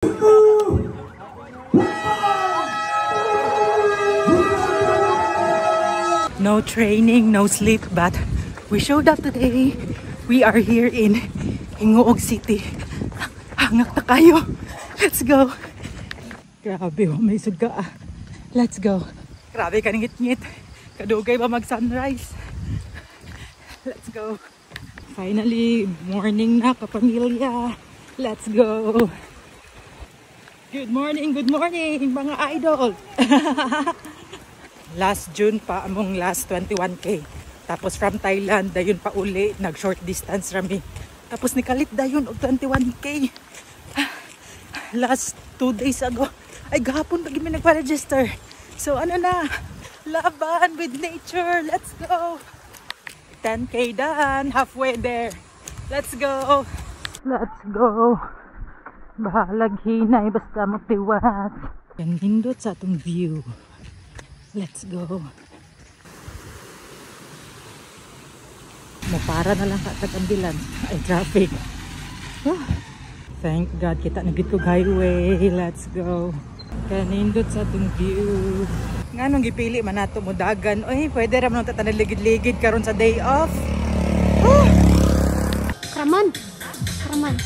No training, no sleep, but we showed up today. We are here in Hingoog City. Hangak na kayo. Let's go. Grabe, may suga. Let's go. Grabe ka ngit-ngit. Kadugay ba mag-sunrise? Let's go. Finally, morning na kapamilya. Let's go. Good morning, mga idol. Last June pa among last 21K. Tapos from Thailand, dayon pa uli, nag-short distance rami. Tapos nikalit dayon og 21K. Last 2 days ago. Ay, gahapon pag kami nagpa-register. So ano na, laban with nature. Let's go. 10K done, halfway there. Let's go. Let's go. Bahalag hinay, basta matiwas. Ang hindot sa atong view. Let's go. Mapara na lang katag-ambilan. Ay, traffic. Oh, thank God, kita nagit kog highway. Let's go. Kanindot sa atong view. Nga nung gipili man nato mo dagan. Oy, pwede ra man tatanang ligid-ligid karon sa day off. Oh! Kraman. Kraman.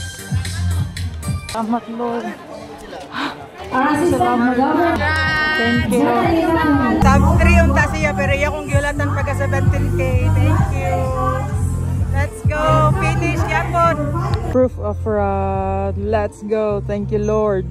Salamat, Lord. Salamat. Thank you. Top 3 unta siya, pero yung giulatan pagka 17K. Thank you. Let's go. Finish, yapon. Proof of fraud. Let's go. Thank you, Lord.